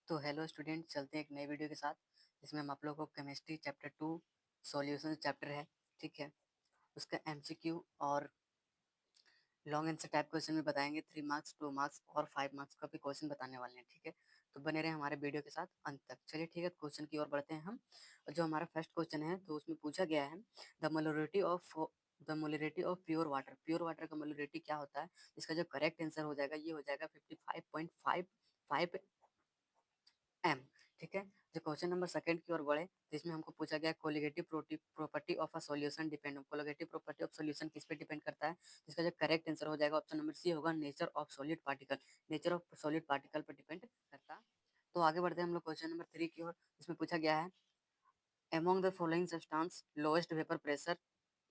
तो hello student, चलते हैं एक नए वीडियो के साथ जिसमें हम आप लोगों को केमिस्ट्री चैप्टर 2 सॉल्यूशन चैप्टर है, ठीक है। उसका एमसीक्यू और लॉन्ग आंसर टाइप क्वेश्चन भी बताएंगे। 3 मार्क्स, 2 मार्क्स और 5 मार्क्स का भी क्वेश्चन बताने वाले हैं, ठीक है। तो बने रहे हमारे वीडियो के साथ अंत तक। चलिए ठीक है, क्वेश्चन की ओर बढ़ते हैं हम। जो हमारा फर्स्ट क्वेश्चन है तो उसमें पूछा गया है the molarity of pure water का मोलरिटी क्या होता है। इसका जो करेक्ट आंसर हो जाएगा ये हो जाएगा 55.55 एम, ठीक है। जो क्वेश्चन नंबर सेकंड की ओर बढ़े जिसमें हमको पूछा गया colligative property of a solution depend colligative property of solution किस पे डिपेंड करता है। जिसका जो करेक्ट आंसर हो जाएगा ऑप्शन नंबर सी होगा नेचर ऑफ सॉलिड पार्टिकल पर डिपेंड करता है। तो आगे बढ़ते हैं हम लोग क्वेश्चन नंबर 3 की ओर, जिसमें पूछा गया है among the following substance lowest vapor pressure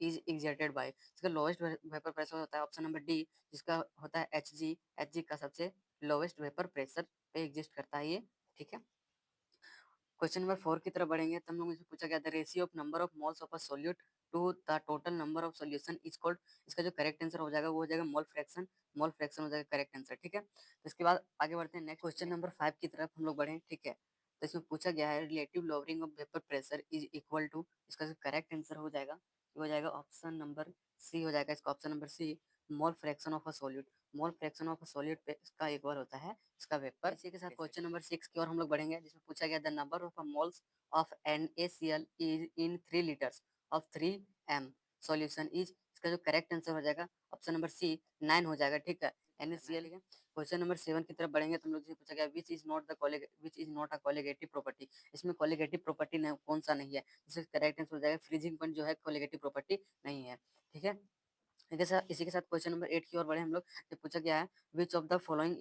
is exerted by। इसका लोएस्ट वेपर प्रेशर होता है ऑप्शन नंबर डी, जिसका होता है एच जी का सबसे लोएस्ट वेपर प्रेशर पे एग्जिस्ट करता है ये, ठीक है। क्वेश्चन नंबर 4 की तरफ बढ़ेंगे तो हम लोग इसमें पूछा गया the ratio of number of moles of a solute to the total number of solution is called. इसका जो करेक्ट आंसर हो जाएगा वो हो जाएगा मोल फ्रैक्शन हो जाएगा करेक्ट आंसर, ठीक है। तो इसके बाद आगे बढ़ते हैं नेक्स्ट क्वेश्चन नंबर 5 की तरफ हम लोग बढ़े, ठीक है। तो इसमें पूछा गया है relative lowering of vapour pressure is equal to. इसका जो करेक्ट आंसर हो जाएगा ये हो जाएगा ऑप्शन नंबर सी हो जाएगा। इसका option number C mole fraction of a solute. Mole fraction of a solute पे इसका इक्वल होता है इसका वेपर। इसी के साथ क्वेश्चन नंबर 6 की ओर हम लोग बढ़ेंगे, जिसमें पूछा गया the number of moles of NaCl is in 3 liters of 3m solution is। इसका जो करेक्ट आंसर हो जाएगा ऑप्शन नंबर सी 9 हो जाएगा, ठीक है। NaCl, ठीक है। क्वेश्चन नंबर 7 की तरफ बढ़ेंगे तो हम लोग से पूछा गया which is not a colligative property. इसमें कोलिगेटिव प्रॉपर्टी कौन सा नहीं है। इसका करेक्ट आंसर हो जाएगा फ्रीजिंग पॉइंट जो है कोलिगेटिव प्रॉपर्टी नहीं है, ठीक है। इसी के साथ क्वेश्चन नंबर 8 की ओर बढ़े हम लोग। तो पूछा गया है विच of the following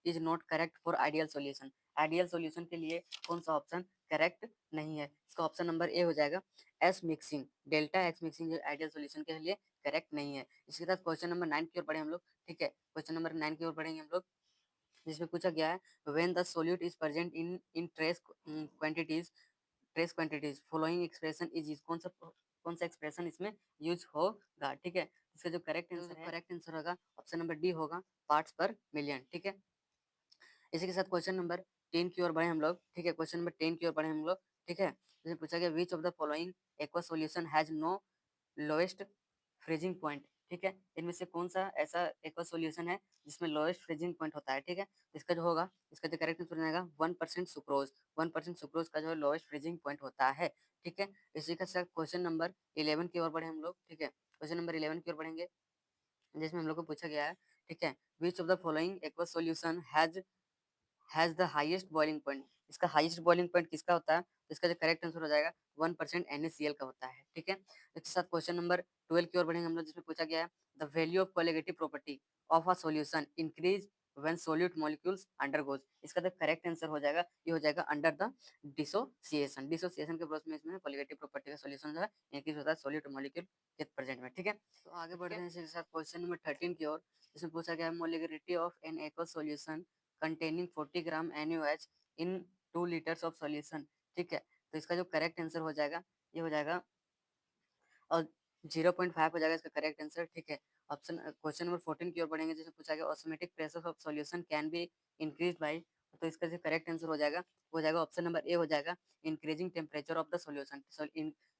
is not correct for ideal solution. Ideal solution के लिए कौन सा ऑप्शन करेक्ट नहीं है। इसका ऑप्शन नंबर ए हो जाएगा S mixing, delta x mixing जो आइडियल सॉल्यूशन के लिए करेक्ट नहीं है। इसके साथ क्वेश्चन नंबर 9 की ओर बढ़े हम लोग, ठीक है। क्वेश्चन नंबर 9 की ओर बढ़ेंगे हम लोग, जिसमें पूछा गया है when the solute is present in trace quantities following expression is कौन सा एक्सप्रेशन इसमें यूज होगा, ठीक है। इसका जो करेक्ट आंसर होगा ऑप्शन नंबर डी होगा पार्ट्स पर मिलियन, ठीक है। इसी के साथ क्वेश्चन नंबर 10 की ओर बढ़े हम लोग, ठीक है। क्वेश्चन नंबर 10 की ओर बढ़े हम लोग, ठीक है। इसमें पूछा गया which of the following aqua solution has no lowest freezing point, ठीक है। इनमें से कौन सा ऐसा एक्वा सॉल्यूशन है जिसमें लोएस्ट फ्रीजिंग पॉइंट होता है, ठीक है। इसका जो होगा इसका जो करेक्ट आंसर रहेगा 1% सुक्रोज। 1% सुक्रोज का जो लोएस्ट फ्रीजिंग पॉइंट होता है, ठीक है। इसी के साथ क्वेश्चन नंबर 11 की ओर बढ़े हम लोग, ठीक है। क्वेश्चन नंबर 11 की ओर बढ़ेंगे जिसमें हम लोग को पूछा गया है, ठीक है, विच of the following aqua solution has the highest boiling point. इसका हाईएस्ट बॉइलिंग पॉइंट किसका होता है। तो इसका जो करेक्ट आंसर हो जाएगा 1% NaCl का होता है, ठीक है। इसके साथ क्वेश्चन नंबर 12 की ओर बढ़ेंगे हम लोग, जिसमें पूछा गया है the value of colligative property of a solution increase when solute molecules undergoes. इसका जो करेक्ट आंसर हो जाएगा ये हो जाएगा अंडर द डिसोसिएशन के प्रोसेस में इसमें कोलिगेटिव प्रॉपर्टी का सॉल्यूशन जो है इंक्रीज होता है सॉल्यूट मॉलिक्यूल के प्रेजेंट में, ठीक है। तो आगे बढ़ रहे हैं इसके साथ क्वेश्चन नंबर 13 की ओर, जिसमें पूछा गया है molecularity of an aqueous solution containing 40 gram NaOH in 2 litres of solution, ठीक है। तो इसका जो करेक्ट आंसर हो जाएगा ये हो जाएगा और 0.5 हो जाएगा इसका करेक्ट आंसर, ठीक है। ऑप्शन क्वेश्चन नंबर 14 की ओर बढ़ेंगे, जिसमें पूछा गया osmotic pressure of solution can be increase by. तो इसका जो करेक्ट आंसर हो जाएगा वो हो जाएगा ऑप्शन नंबर ए हो जाएगा increasing temperature of the solution.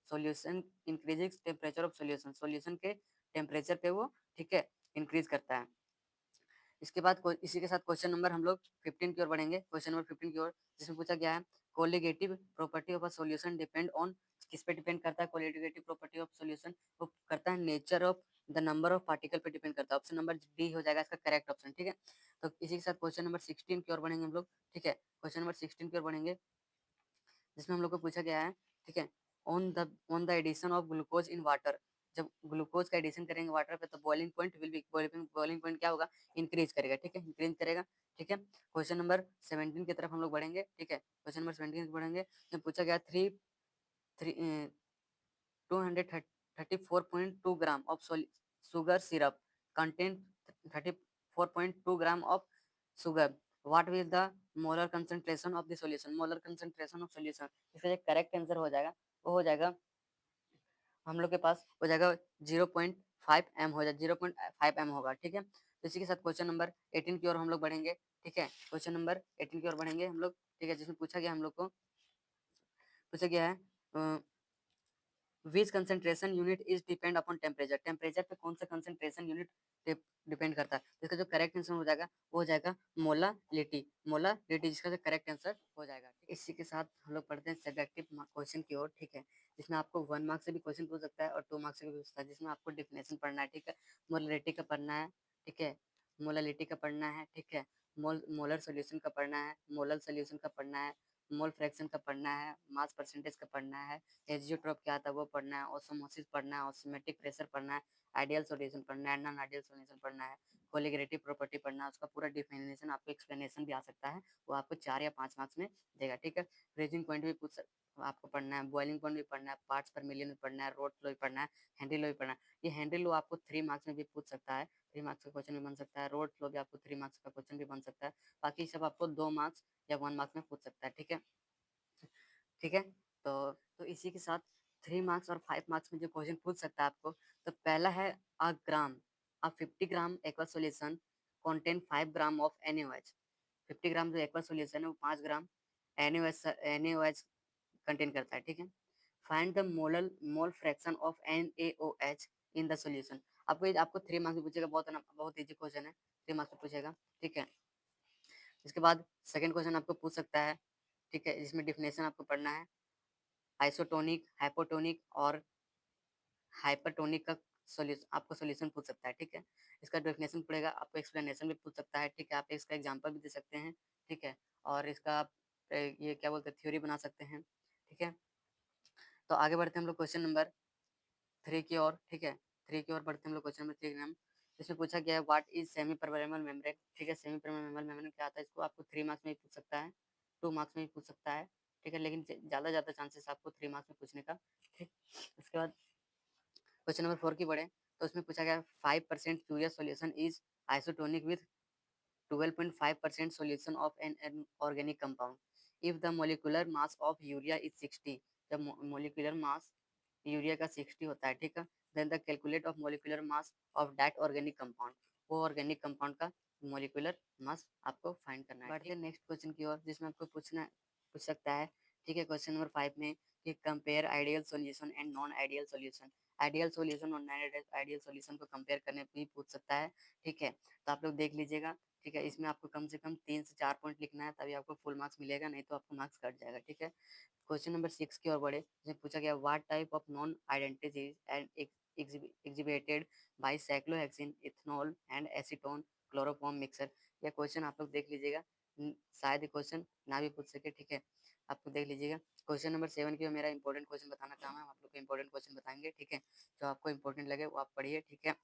Solution increasing temperature of solution के टेम्परेचर पे वो, ठीक है, इंक्रीज करता है। इसके बाद इसी के साथ क्वेश्चन नंबर हम लोग 15 की ओर बढ़ेंगे, क्वेश्चन नंबर 15 की ओर, जिसमें पूछा गया है colligative property of a solution depend on. किस पे डिपेंड करता है कोलिगेटिव प्रॉपर्टी ऑफ सॉल्यूशन। वो करता है nature of the number of particle पे डिपेंड करता है। ऑप्शन नंबर डी हो जाएगा इसका करेक्ट ऑप्शन, ठीक है। तो इसी के साथ क्वेश्चन नंबर 16 की ओर बढ़ेंगे हम लोग, ठीक है। क्वेश्चन नंबर 16 की ओर बढ़ेंगे जिसमें हम लोग को पूछा गया है, ठीक है, on the addition of glucose in water. जब ग्लूकोज का एडिशन करेंगे वाटर पे तो boiling point will be boiling point क्या होगा इंक्रीज करेगा, ठीक है, इंक्रीज करेगा, ठीक है। क्वेश्चन नंबर 17 की तरफ हम लोग बढ़ेंगे, ठीक है। क्वेश्चन नंबर 17 की बढ़ेंगे तो पूछा गया three three 234.2 gram of sugar syrup contain 34.2 gram of sugar। what will the molar concentration of the solution। molar concentration of solution इसका जो करेक्ट आंसर हो जाएगा वो हो जाएगा हम लोग के पास हो जाएगा 0.5 एम हो जाए 0.5 एम होगा, ठीक है। तो इसी के साथ क्वेश्चन नंबर 18 की ओर हम लोग बढ़ेंगे, ठीक है। क्वेश्चन नंबर 18 की ओर बढ़ेंगे हम लोग, ठीक है, जिसमें पूछा गया हम लोग को, पूछा गया है which concentration unit is depend upon temperature, temperature पे कौन सा कंसंट्रेशन यूनिट डिपेंड करता है। इसका जो करेक्ट आंसर हो जाएगा वो हो जाएगा मोलालिटी, मोलालिटी, जिसका जो करेक्ट आंसर हो जाएगा। इसी के साथ हम लोग पढ़ते हैं सब्जेक्टिव क्वेश्चन की ओर, ठीक है, जिसमें आपको 1 मार्क्स से भी क्वेश्चन पूछ सकता है और 2 मार्क्स से भी पूछ सकता है, जिसमें आपको डिफिनेशन पढ़ना है, ठीक है, मोलालिटी का पढ़ना है, ठीक है, मोलालिटी का पढ़ना है, ठीक है, मोलर सोल्यूशन का पढ़ना है, मोलर सोल्यूशन का पढ़ना है, मोल फ्रैक्शन का पढ़ना है, मास परसेंटेज का पढ़ना है, एजियोट्रॉप क्या आता है वो पढ़ना है, ऑस्मोसिस पढ़ना है, ऑस्मेटिक प्रेशर पढ़ना है, आइडियल सॉल्यूशन पढ़ना है, नॉन आइडियल सॉल्यूशन पढ़ना है, कोलिगेटिव प्रॉपर्टी पढ़ना है, उसका पूरा डिफिनेशन आपको एक्सप्लेनेशन भी आ सकता है, वो आपको 4 या 5 मार्क्स में देगा, ठीक है। फ्रीजिंग पॉइंट भी आपको पढ़ना है, बॉइलिंग पॉइंट भी पढ़ना है, पार्ट्स पर मिलियन भी पढ़ना है, रोड फ्लो भी पढ़ना है, हैंडल लो भी पढ़ना है। ये हैंडल लो आपको 3 मार्क्स में भी पूछ सकता है, 3 मार्क्स का क्वेश्चन भी बन सकता है, रोड फ्लो भी आपको 3 मार्क्स का क्वेश्चन भी बन सकता है, बाकी सब आपको 2 मार्क्स या 1 मार्क्स में पूछ सकता है, ठीक है, ठीक है। तो इसी के साथ 3 मार्क्स और 5 मार्क्स में जो क्वेश्चन पूछ सकता है आपको, तो पहला है a gram, a 50 gram aqua solution contain 5 gram of NaOH, 50 gram जो एक्वा सॉल्यूशन है वो 5 ग्राम NaOH कंटेन करता है, ठीक है। Find the mole fraction of NaOH in the solution. आपको 3 मार्क्स में पूछेगा, बहुत इजी क्वेश्चन है, 3 मार्क्स में पूछेगा, ठीक है। इसके बाद सेकंड क्वेश्चन आपको पूछ सकता है, ठीक है, जिसमें डिफिनेशन आपको पढ़ना है, आइसोटोनिक, हाइपोटोनिक और हाइपरटोनिक का सॉल्यूशन, आपको सॉल्यूशन पूछ सकता है, ठीक है। इसका डेफिनेशन पड़ेगा, आपको एक्सप्लेनेशन भी पूछ सकता है, ठीक है, आप इसका एग्जांपल भी दे सकते हैं, ठीक है, और इसका आप ये क्या बोलते हैं थ्योरी बना सकते हैं, ठीक है। तो आगे बढ़ते हैं हम लोग क्वेश्चन नंबर 3 की ओर, ठीक है, 3 की ओर बढ़ते हैं हम लोग, क्वेश्चन नंबर 3 में इसमें पूछा गया है what is semi permeable membrane, ठीक है, सेमी परमेबल मेम्ब्रेन क्या आता है, इसको आपको 3 मार्क्स में भी पूछ सकता है, 2 मार्क्स में भी पूछ सकता है, ठीक है, लेकिन ज़्यादा चांसेस आपको 3 मार्क्स में पूछने का, ठीक। उसके बाद क्वेश्चन नंबर 4 की बढ़े, तो उसमें पूछा गया 5% curious solution is isotonic with 12.5% solution of an organic compound. If the molecular mass of urea is 60, जब molecular mass यूरिया का 60 होता है, ठीक है, then the calculate of molecular mass of that organic compound, वो ऑर्गेनिक कंपाउंड का molecular mass आपको find करना है। बढ़ते हैं नेक्स्ट क्वेश्चन की ओर, जिसमें आपको पूछ सकता है, ठीक है, क्वेश्चन नंबर 5 में कि compare ideal solution and non ideal solution, ideal solution और नॉन आइडियल सॉल्यूशन को कंपेयर करने पे भी पूछ सकता है, ठीक है। तो आप लोग देख लीजिएगा, ठीक है, इसमें आपको कम से कम 3 से 4 पॉइंट लिखना है, तभी आपको फुल मार्क्स मिलेगा, नहीं तो आपको मार्क्स कट जाएगा, ठीक है। क्वेश्चन नंबर 6 की ओर बढ़े, जिसमें पूछा गया what type of non identities and exhibited by cyclohexene ethanol and acetone chloroform mixture। यह क्वेश्चन आप लोग देख लीजिएगा, शायद क्वेश्चन ना भी पूछ सके, ठीक है, आप लोग देख लीजिएगा। क्वेश्चन नंबर 7 की मेरा इंपॉर्टेंट क्वेश्चन बताना चाहूँ, हम आप लोग को इंपॉर्टेंट क्वेश्चन बताएंगे, ठीक है, जो आपको इंपॉर्टेंट लगे वो आप पढ़िए, ठीक है,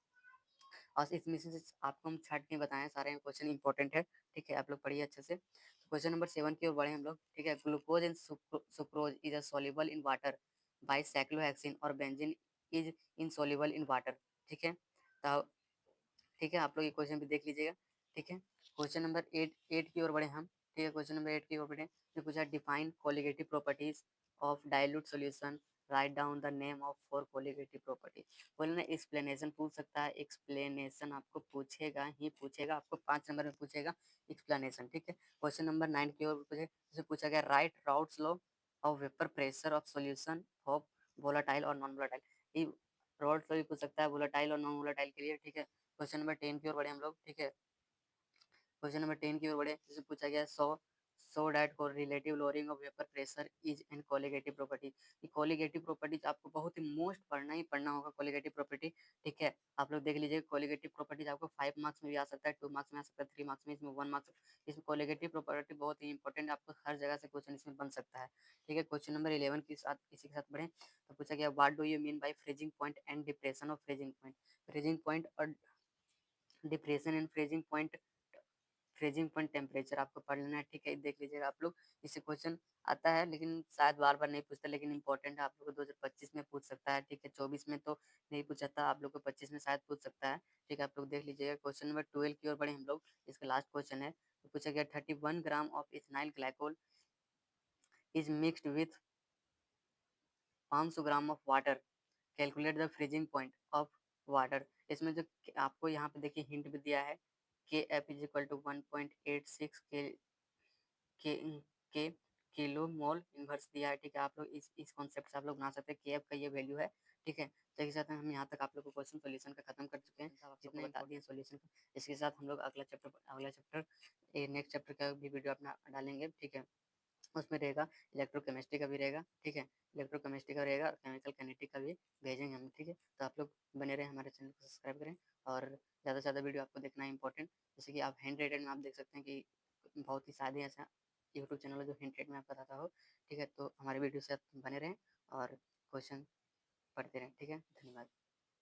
और इसमें से आपको हम छाट के बताएं, सारे क्वेश्चन इंपॉर्टेंट है, ठीक है, आप लोग पढ़िए अच्छे से। क्वेश्चन नंबर 7 की ओर बढ़े हम लोग, ठीक है, glucose and sucrose is a soluble in water by cyclohexene और benzene is insoluble in water, ठीक है। तो ठीक है, आप लोग ये क्वेश्चन भी देख लीजिएगा, ठीक है। क्वेश्चन नंबर 8 की ओर बढ़े हम, ठीक है, क्वेश्चन नंबर 8 की ओर बढ़े, जो पूछा define colligative properties of dilute solution, write down the name of 4 colligative property. बोलना एक्सप्लेनेशन पूछ सकता है, एक्सप्लेनेशन आपको पूछेगा ही पूछेगा, आपको 5 नंबर में पूछेगा एक्सप्लेनेशन, ठीक है। क्वेश्चन नंबर 9 की ओर पूछा गया right routes law of vapour pressure of solution of volatile और नॉन वोलाटाइल, रॉड भी पूछ सकता है वोलाटाइल और नॉन वोलाटाइल के लिए, ठीक है। क्वेश्चन नंबर 10 की ओर बढ़े हम लोग, ठीक है, क्वेश्चन नंबर 10 की ओर बढ़े, जिससे पूछा गया सो डैट को relative lowering of vapour pressure is an colligative property. ये कोलिगेटिव प्रॉपर्टीज आपको बहुत ही मोस्ट पढ़ना ही पढ़ना होगा, कोलिगेटिव प्रॉपर्टी, ठीक है। आप लोग देख लीजिए, कोलिगेटिव प्रॉपर्टीज आपको 5 मार्क्स में भी आ सकता है, 2 मार्क्स में आ सकता है, 3 मार्क्स में, इसमें 1 मार्क्स। इसमें कोलिगेटिव प्रॉपर्टी बहुत ही इंपॉर्टेंट, आपको हर जगह से क्वेश्चन इसमें बन सकता है, ठीक है। क्वेश्चन नंबर 11 के साथ इसी के साथ बढ़े, तो पूछा गया what do you mean by freezing point and depression of freezing point, freezing point और depression and freezing point temperature आपको पढ़ लेना है, ठीक है, देख लीजिएगा आप लोग, इससे क्वेश्चन आता है, लेकिन शायद बार बार नहीं पूछता, लेकिन इंपॉर्टेंट है, आप लोग को 2025 में पूछ सकता है, ठीक है, 24 में तो नहीं पूछा था, आप लोग को 25 में शायद पूछ सकता है, ठीक है, आप लोग देख लीजिएगा। क्वेश्चन नंबर 12 की ओर बढ़े हम लोग, इसका लास्ट क्वेश्चन है, तो पूछा गया 31 ग्राम ऑफ इथेनाइल glycol is mixed with 500 gram of water, calculate the freezing point of water. इसमें जो आपको यहाँ पे देखिए हिंट भी दिया है के एफ इज इक्वल टू 1.86 के के किलो मोल इनवर्स दिया है, ठीक है। आप लोग इस कॉन्सेप्ट से आप लोग बना सकते हैं, के एफ का ये वैल्यू है, ठीक है। तो इसके साथ हम यहाँ तक आप लोग को क्वेश्चन सोल्यूशन का खत्म कर चुके हैं, जितने बता दिए सोल्यूशन का। इसके साथ हम लोग अगला चैप्टर नेक्स्ट चैप्टर का भी वीडियो अपना डालेंगे, ठीक है। उसमें रहेगा इलेक्ट्रोकेमिस्ट्री का भी रहेगा, ठीक है। इलेक्ट्रोकेमिस्ट्री का रहेगा और केमिकल कैनेटिक का भी भेजेंगे हम, ठीक है। तो आप लोग बने रहें, हमारे चैनल को सब्सक्राइब करें और ज़्यादा से ज़्यादा वीडियो आपको देखना है इंपॉर्टेंट। जैसे कि आप हैंड रेटेड में आप देख सकते हैं कि बहुत ही सादे ऐसा यूट्यूब चैनल है जो हैंड रेट में आपको बताता हो, ठीक है। तो हमारे वीडियो से आप बने रहें और क्वेश्चन पढ़ते रहें, ठीक है। धन्यवाद।